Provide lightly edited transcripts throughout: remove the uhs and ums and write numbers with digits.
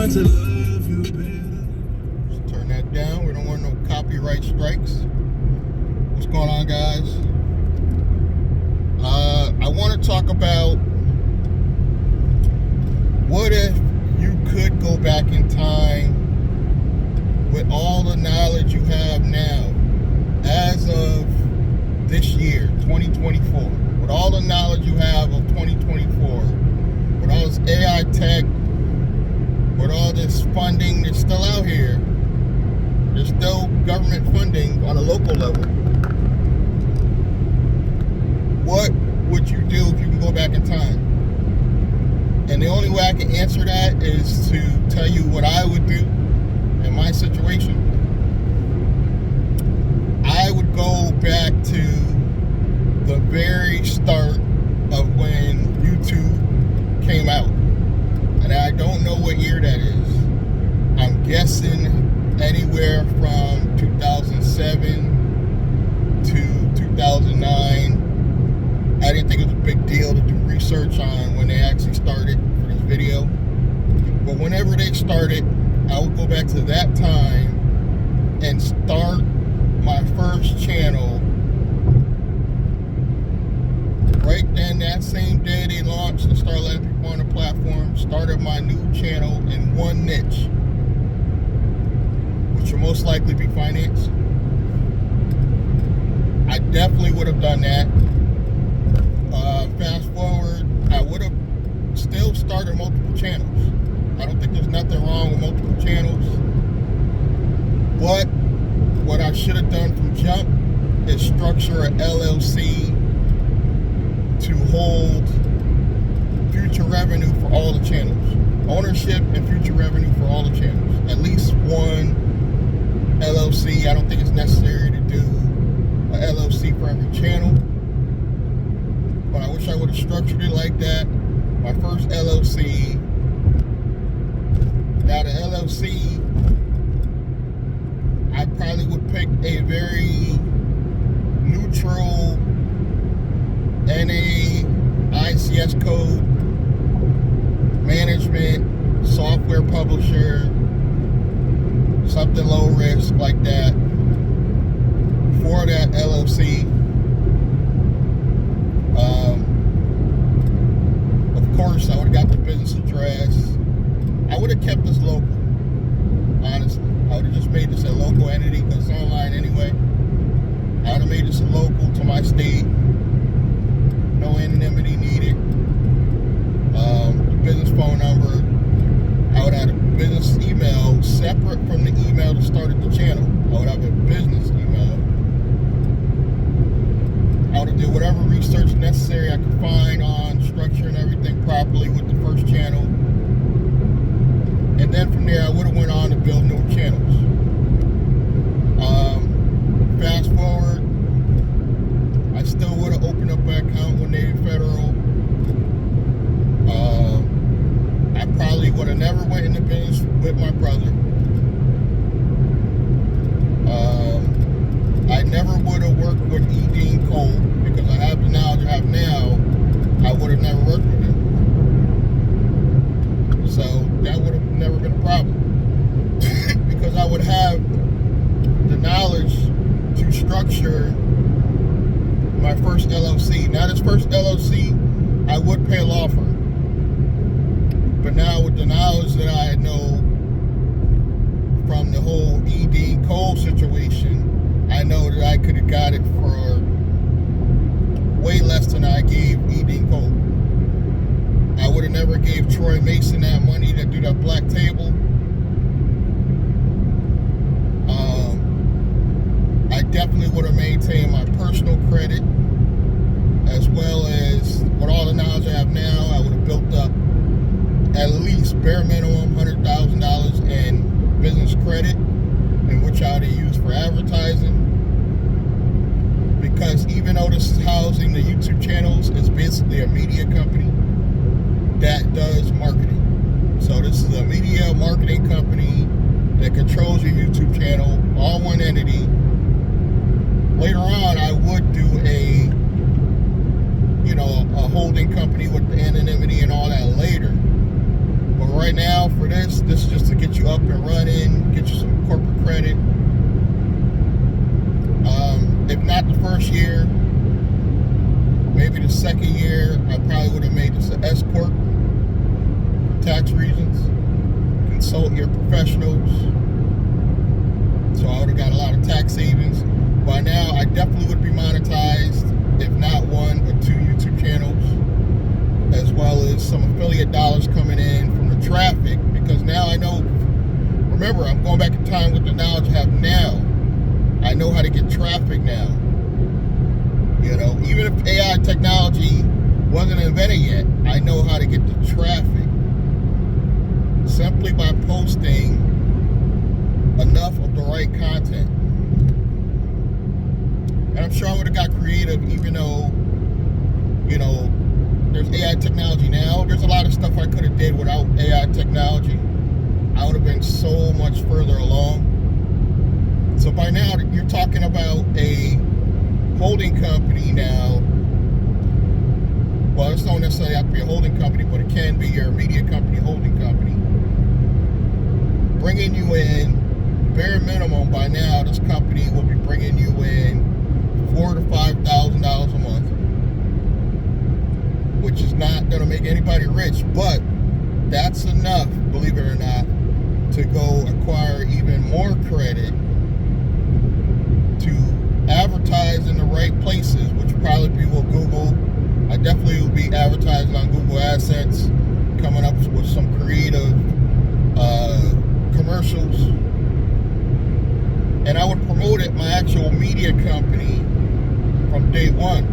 want to love you better. Let's turn that down. We don't want no copyright strikes. What's going on, guys? I want to talk about what if you could go back in time with all the knowledge you have now as of this year, 2024, with all the knowledge you have of 2024, with all this AI tech, with all this funding that's still out here. There's still government funding on a local level. What would you do if you can go back in time? And the only way I can answer that is to tell you what I would do in my situation. I would go back to the very start of when YouTube came out. And I don't know what year that is. I'm guessing anywhere from 2007 to 2009. I didn't think it was a big deal to do research on when they actually started for this video. But whenever they started, I would go back to that time and start my first channel. Right then, that same day they launched and started letting people on the platform, started my new channel in one niche, which will most likely be finance. I definitely would have done that. Fast forward, I would have still started multiple channels. I don't think there's nothing wrong with multiple channels. But what I should have done from jump is structure an LLC to hold future revenue for all the channels. Ownership and future revenue for all the channels. At least one LLC. I don't think it's necessary to do a LLC for every channel. But I wish I would have structured it like that. My first LLC. Now the LLC, I probably would pick a very neutral NAICS code management software publisher, something low risk like that for that LLC. Of course, I would have got the business address. I would have kept this local, honestly. I would have just made this a local entity because it's online anyway. I would have made this a local to my state. No anonymity needed. The business phone number. I would have a business email separate from the email that started the channel. I would have a business email. I would have did whatever research necessary I could find on structuring everything properly with the first channel. And then from there, I would have went on to build newer channels. Fast forward, I still would have opened up an account with Navy Federal. I probably would have never went into business with my brother. I never would have worked with E. Dean Cole because I have the knowledge I have now. I would have never worked with him. So that would have never been a problem because I would have the knowledge to structure my first LLC. Now this first LLC, I would pay a law firm. But now with the knowledge that I know from the whole E. Dean Cole situation, I know that I could have got it for way less than I gave E. Dean Cole. I would have never gave Troy Mason that money to do that black table. I definitely would have maintained my personal credit as well as with all the knowledge I have now. I would have built up at least bare minimum $100,000 in business credit, in which I would have used for advertising. Because even though this is housing the YouTube channels, it's basically a media company that does marketing. So this is a media marketing company that controls your YouTube channel, all one entity. Later on, I would do a holding company with the anonymity and all that later. But right now, for this is just up and running, get you some corporate credit. If not the first year, maybe the second year, I probably would have made this an S corp for tax reasons. Consult your professionals. So I would have got a lot of tax savings. By now, I definitely would be monetized, if not 1 or 2 YouTube channels, as well as some affiliate dollars coming in from the traffic, because now I know, remember, I'm going back in time with the knowledge I have now. I know how to get traffic now. You know, even if AI technology wasn't invented yet, I know how to get the traffic simply by posting enough of the right content. And I'm sure I would have got creative, even though, you know, there's AI technology now. There's a lot of stuff I could have did without AI technology. I would have been so much further along. So by now, you're talking about a holding company now. Well, it's not necessarily have to be a holding company, but it can be your media company, holding company. Bringing you in, bare minimum by now, this company will be bringing you in $4,000 to $5,000 a month, which is not going to make anybody rich, but that's enough, believe it or not, to go acquire even more credit to advertise in the right places, which will probably be with Google. I definitely will be advertising on Google AdSense, coming up with some creative commercials, and I would promote it, my actual media company, from day one.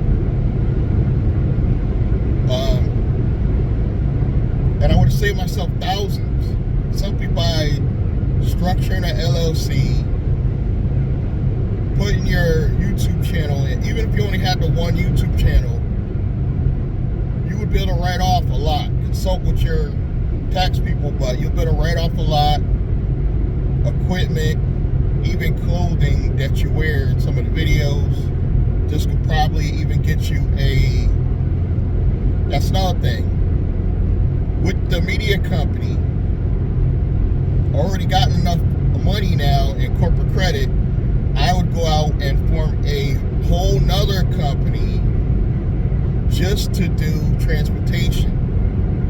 And I would have saved myself thousands simply by structuring an LLC, putting your YouTube channel in. Even if you only had the one YouTube channel, you would be able to write off a lot. Consult with your tax people, but you'll be able to write off a lot. Equipment, even clothing that you wear in some of the videos. This could probably even get you that's another thing. With the media company, already gotten enough money now in corporate credit, I would go out and form a whole nother company just to do transportation.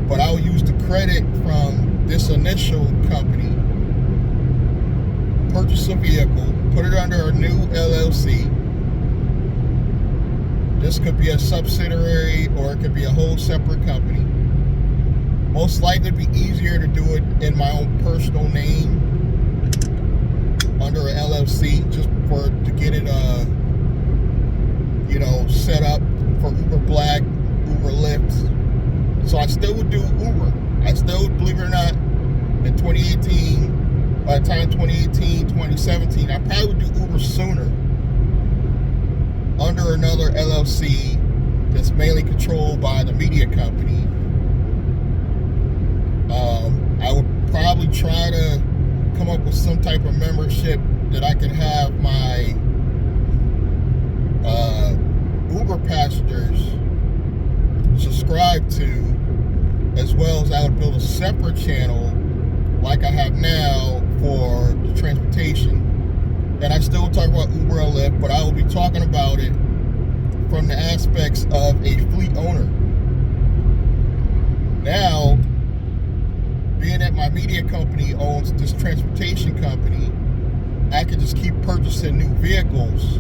But I would use the credit from this initial company, purchase a vehicle, put it under a new LLC. This could be a subsidiary or it could be a whole separate company. Most likely it'd be easier to do it in my own personal name under an LLC, just to get it set up for Uber Black, Uber Lyft. So I still would do Uber. I still, believe it or not, in 2018, by the time 2018, 2017, I probably would do Uber sooner under another LLC that's mainly controlled by the media company. I would probably try to come up with some type of membership that I can have my Uber passengers subscribe to, as well as I would build a separate channel like I have now for the transportation. And I still talk about Uber and Lyft, but I will be talking about it from the aspects of a fleet owner. Now, being that my media company owns this transportation company, I can just keep purchasing new vehicles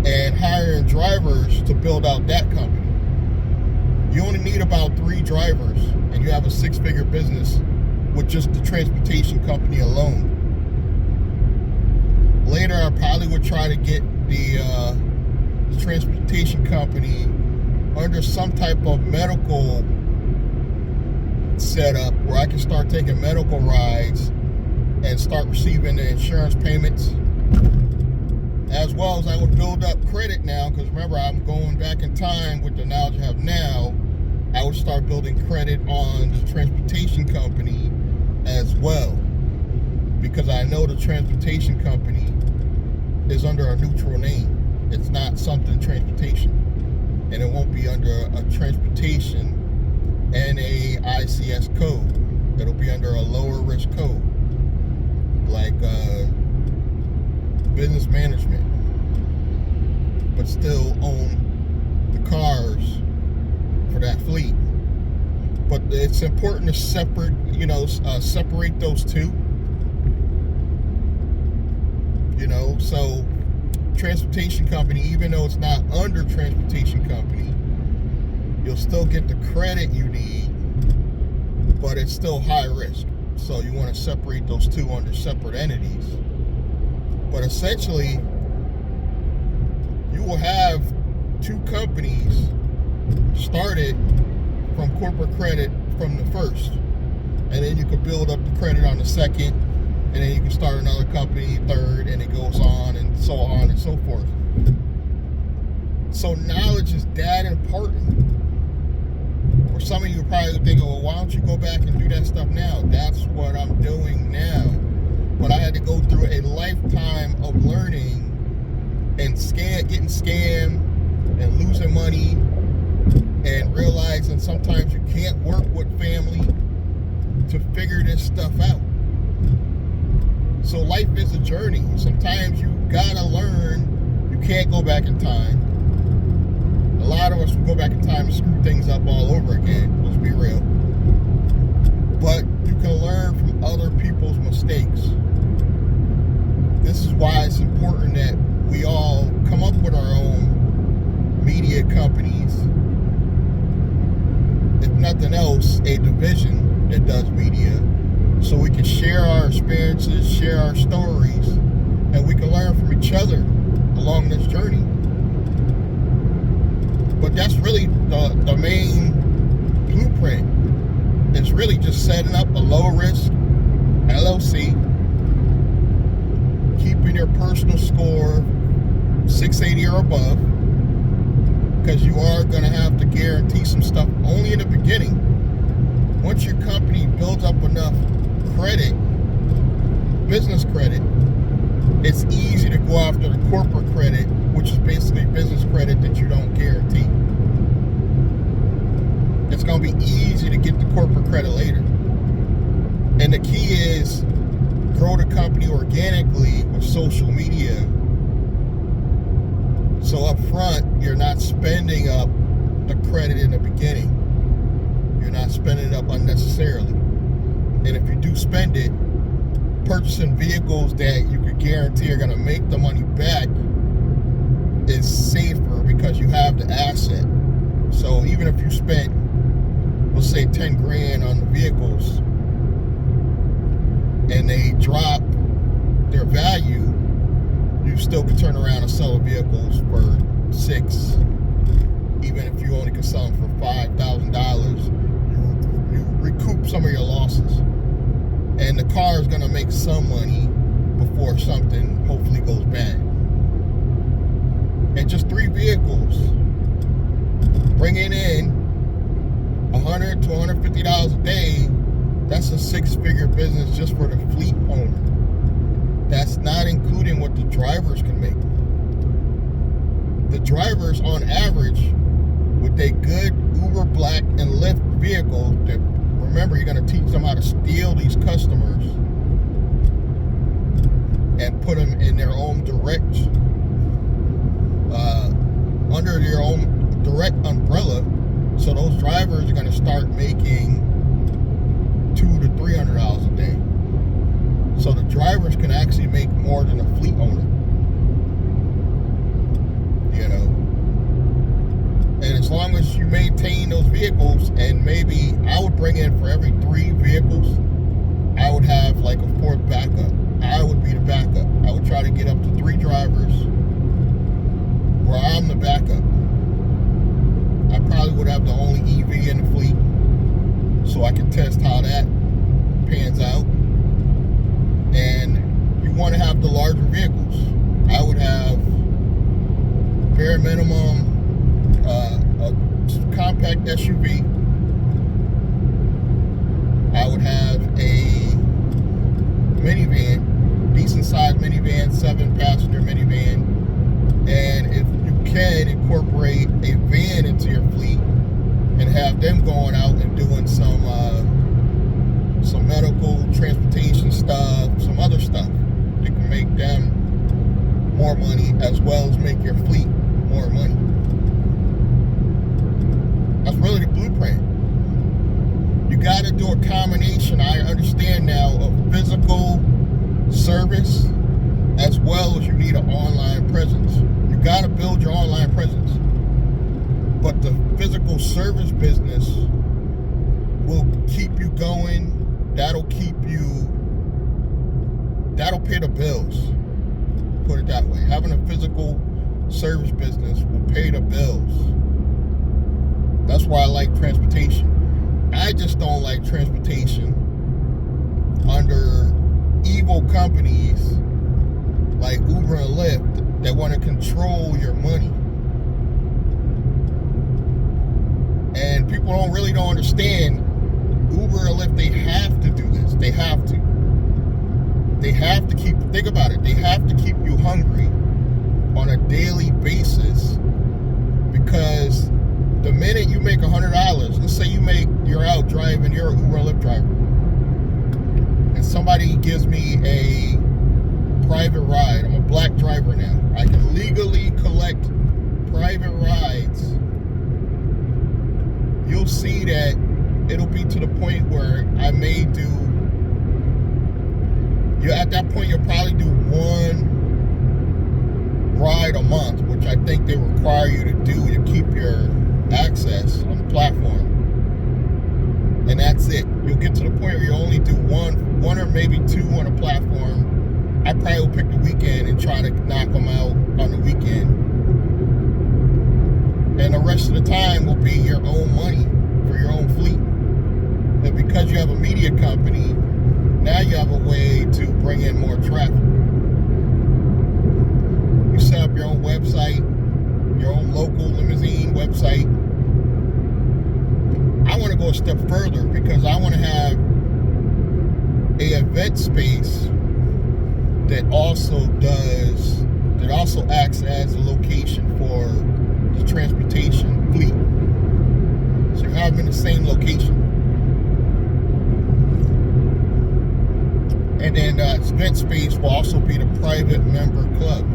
and hiring drivers to build out that company. You only need about 3 drivers and you have a 6-figure business with just the transportation company alone. Later, I probably would try to get the transportation company under some type of medical setup where I can start taking medical rides and start receiving the insurance payments, as well as I would build up credit now, because remember, I'm going back in time with the knowledge I have now. I would start building credit on the transportation company as well, because I know the transportation company is under a neutral name. It's not something transportation, and it won't be under a transportation NAICS code. It'll be under a lower risk knowledge code, like business management, but still own the cars for that fleet. But it's important to separate those two. So transportation company, even though it's not under transportation company, you'll still get the credit you need, but it's still high risk. So you want to separate those two under separate entities. But essentially, you will have two companies started from corporate credit from the first, and then you can build up the credit on the second, and then you can start another company, third, and it goes on and so on and so forth. So knowledge is that important. Or some of you are probably thinking, well, why don't you go back and do that stuff now? That's what I'm doing now. But I had to go through a lifetime of learning and getting scammed and losing money and realizing sometimes you can't work with family to figure this stuff out. So life is a journey. Sometimes you gotta learn. You can't go back in time. A lot of us will go back in time and screw things up all over again. Let's be real. But you can learn from other people's mistakes. This is why it's important that we all come up with our own media companies. If nothing else, a division that does media, so we can share our experiences, share our stories, and we can learn from each other along this journey. But that's really the main blueprint. It's really just setting up a low-risk LLC, keeping your personal score 680 or above, because you are going to have to guarantee some stuff only in the beginning. Once your company builds up enough credit, business credit, it's easy to go after the corporate credit, which is basically business credit that you don't guarantee. It's going to be easy to get the corporate credit later. And the key is grow the company organically with social media. So up front, you're not spending up the credit in the beginning. You're not spending it up unnecessarily. And if you do spend it, purchasing vehicles that you could guarantee are going to make the money back is safer because you have the asset. So even if you spent, let's say, 10 grand on the vehicles and they drop their value, you still can turn around and sell the vehicles for $6,000. Even if you only can sell them for $5,000, you recoup some of your losses. And the car is going to make some money before something hopefully goes bad. And just 3 vehicles, bringing in $100 to $150 a day, that's a 6-figure business just for the fleet owner. That's not including what the drivers can make. The drivers, on average, with a good Uber Black and Lyft vehicle, that, remember, you're going to teach them how to steal these customers and put them in their own direct, under their own direct umbrella. So those drivers are going to start making $200 to $300 a day. So the drivers can actually make more than a fleet owner. And as long as you maintain those vehicles, and maybe I would bring in, for every 3 vehicles, I would have like a 4th backup. I would be the backup. I would try to get up to 3 drivers where I'm the backup. I probably would have the only EV in the fleet, so I can test how that pans out. And you want to have the larger vehicles. I would have bare minimum a compact SUV. I would have a minivan, decent sized minivan, 7-passenger minivan. And if you can, incorporate a van into your fleet and have them going out and doing some more money as well as make your fleet more money. That's really the blueprint. You got to do a combination, I understand now, of physical service as well as you need an online presence. You got to build your online presence. But the physical service business will keep you going. That'll pay the bills. Put it that way. Having a physical service business will pay the bills. That's why I like transportation. I just don't like transportation under evil companies like Uber and Lyft that want to control your money. And people don't understand Uber and Lyft, they have to do this. They have to. Think about it, they have to keep you hungry on a daily basis, because the minute you make $100, let's say you're out driving, you're an Uber and Lyft driver, and somebody gives me a private ride. I'm a black driver now. I can legally collect private rides. You'll see that it'll be to the point where I may do, at that point you'll probably do one ride a month, which I think they require you to do to keep your access on the platform. And that's it. You'll get to the point where you only do one or maybe two on a platform. I probably will pick the weekend and try to knock them out on the weekend. And the rest of the time will be your own money for your own fleet. And because you have a media company, now you have a way to bring in more traffic. You set up your own website, your own local limousine website. I want to go a step further because I want to have a event space that also acts as a location for the transportation fleet. So you have them in the same location. And then event space will also be the private member club.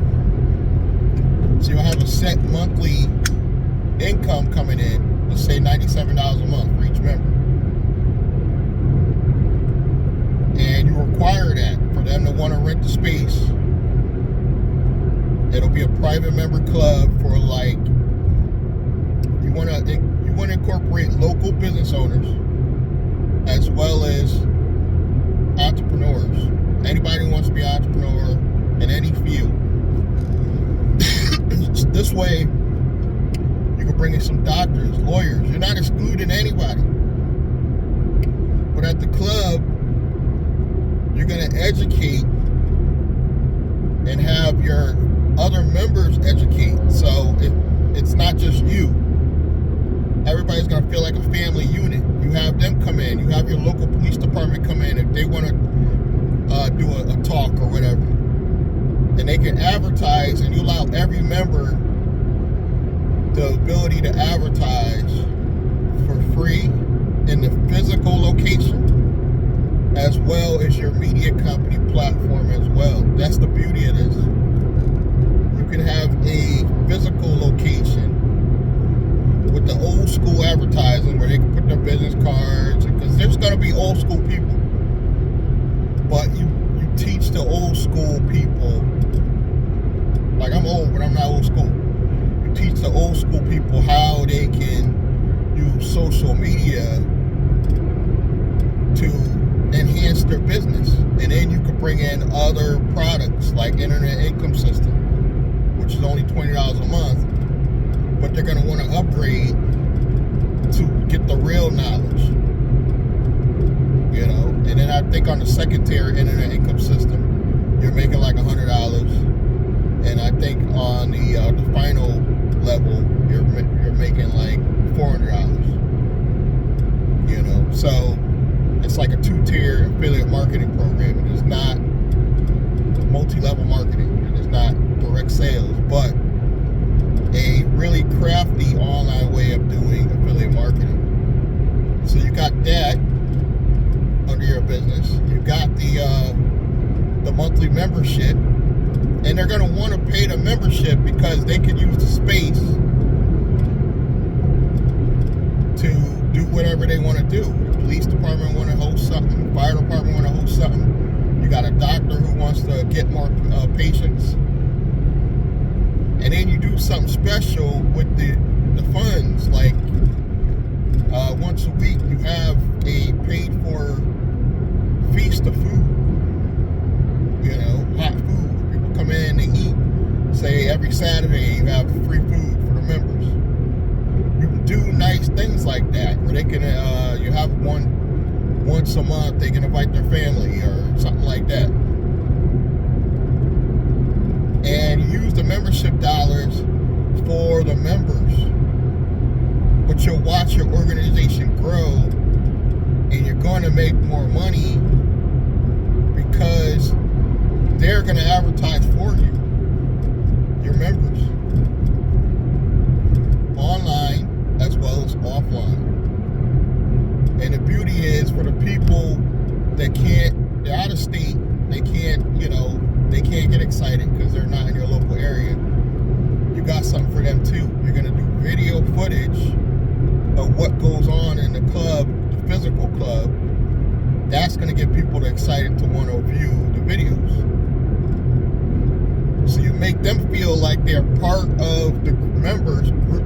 So you'll have a set monthly income coming in, let's say $97 a month for each member. And you require that for them to want to rent the space. It'll be a private member club for you want to incorporate local business owners as well as entrepreneurs. Anybody who wants to be an entrepreneur in any field. This way, you can bring in some doctors, lawyers. You're not excluding anybody. But at the club, you're going to educate and have your other members educate. So it's not just you. Everybody's going to feel like a family unit. You have them come in. You have your local police department come in if they want to do a talk or whatever. And they can advertise, and you allow every member the ability to advertise for free in the physical location as well as your media company platform as well. That's the beauty of this. You can have a physical location with the old school advertising where they can put their business cards, because there's going to be old school people, but you teach the old school people, like I'm old but I'm not old school, you teach the old school people how they can use social media to enhance their business. And then you could bring in other products like internet income system, which is only $20 a month, but they're going to want to upgrade to get the real knowledge, and then I think on the second tier internet income system you're making like $100, and I think on the final level you're making like $400, so it's like a 2-tier affiliate marketing program. It is not multi-level marketing, it is not direct sales, but a really crafty online way of doing affiliate marketing. So you got that under your business. You got the monthly membership, and And they're going to want to pay the membership because they can use the space to do whatever they want to do. The police department want to host something. The fire department want to host something. You got a doctor who wants to get more patients. And then you do something special with the funds. Like once a week you have a paid for feast of food. You know, hot food. People come in, they eat. Say every Saturday you have free food for the members. You can do nice things like that where they can you have once a month they can invite their family or something like that. And use the membership dollars for the members. But you'll watch your organization grow and you're going to make more money because they're going to advertise for you, your members, online as well as offline. And the beauty is for the people that they're out of state, they can't get excited because they're not in your local area. You got something for them too. You're going to do video footage of what goes on in the club, the physical club. That's going to get people excited to want to view the videos. So you make them feel like they're part of the members group.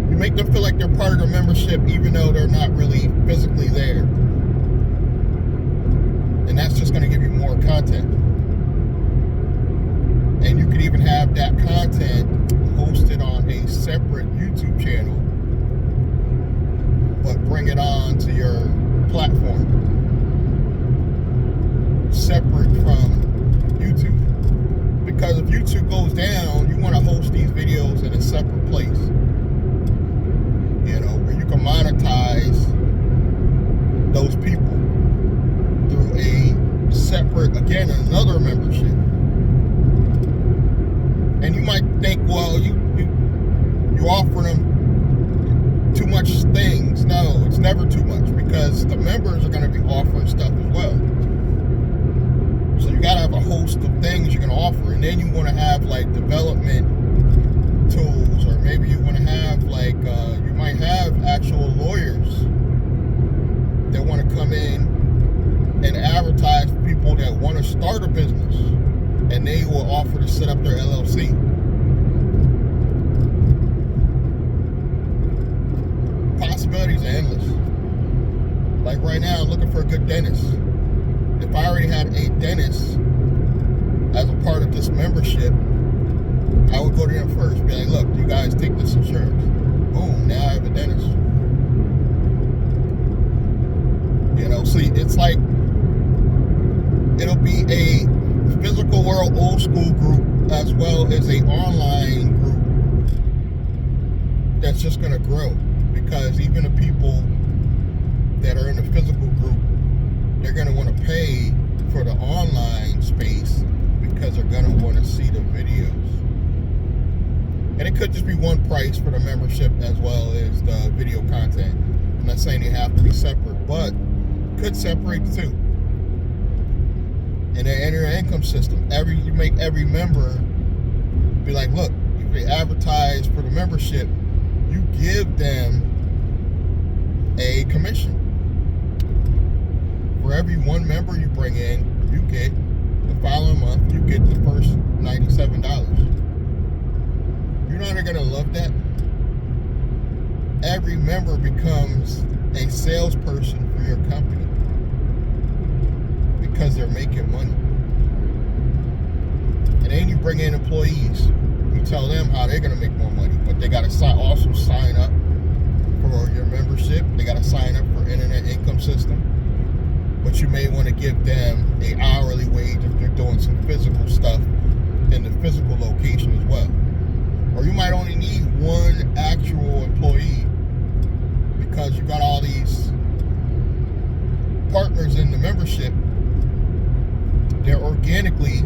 You make them feel like they're part of the membership even though they're not really physically there. And that's just going to give you more content. And you could even have that content hosted on a separate YouTube channel, but bring it on to your platform separate from YouTube. Because if YouTube goes down, you want to host these videos in a separate place, you know, where you can monetize those people through a separate, again, another membership. And you might think, well, you offer them too much things. No, it's never too much because the members are going to be offering stuff as well. So you got to have a host of things you can offer. And then you want to have like development tools, or maybe you want to have like, you might have actual lawyers that want to come in and advertise for people that want to start a business. And they will offer to set up their LLC. Possibilities are endless. Like right now, I'm looking for a good dentist. If I already had a dentist as a part of this membership, I would go to them first. Be like, look, you guys take this insurance. Boom, now I have a dentist. You know, see, it's like, it'll be a physical world old school group as well as a online group that's just going to grow, because even the people that are in the physical group, they're going to want to pay for the online space because they're going to want to see the videos. And it could just be one price for the membership as well as the video content. I'm not saying they have to be separate, but could separate the two. And then enter your income system. You make every member be like, look, if they advertise for the membership, you give them a commission. For every one member you bring in, you get the following month, you get the first $97. You know they're gonna love that. Every member becomes a salesperson for your company, because they're making money. And then you bring in employees. You tell them how they're going to make more money, but they got to also sign up for your membership. They got to sign up for internet income system. But you may want to give them an hourly wage if they're doing some physical stuff in the physical location as well. Or you might only need one actual employee because you got all these partners in the membership that organically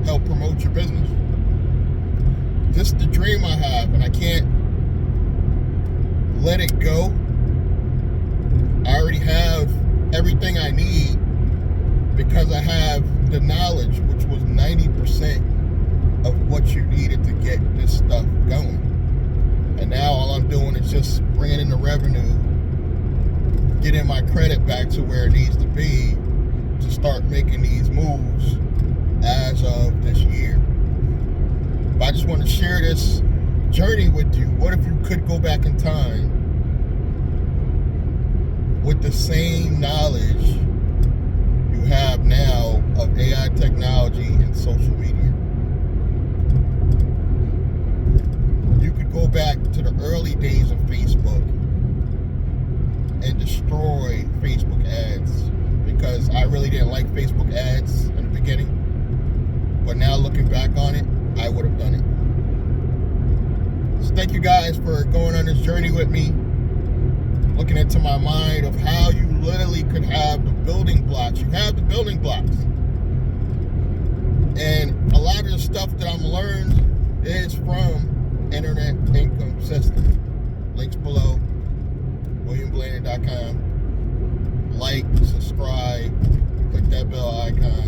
help promote your business. This is the dream I have, and I can't let it go. I already have everything I need because I have the knowledge, which was 90% of what you needed to get this stuff going. And now all I'm doing is just bringing in the revenue, getting my credit back to where it needs to be to start making these moves as of this year. But I just want to share this journey with you. What if you could go back in time with the same knowledge you have now of AI technology and social media? You could go back to the early days of Facebook and destroy Facebook ads, because I really didn't like Facebook ads in the beginning. But now looking back on it, I would have done it. So thank you guys for going on this journey with me, looking into my mind of how you literally could have the building blocks. You have the building blocks. And a lot of the stuff that I'm learned is from Internet Income System. Links below, WilliamBlandrake.com. Like, subscribe, click that bell icon.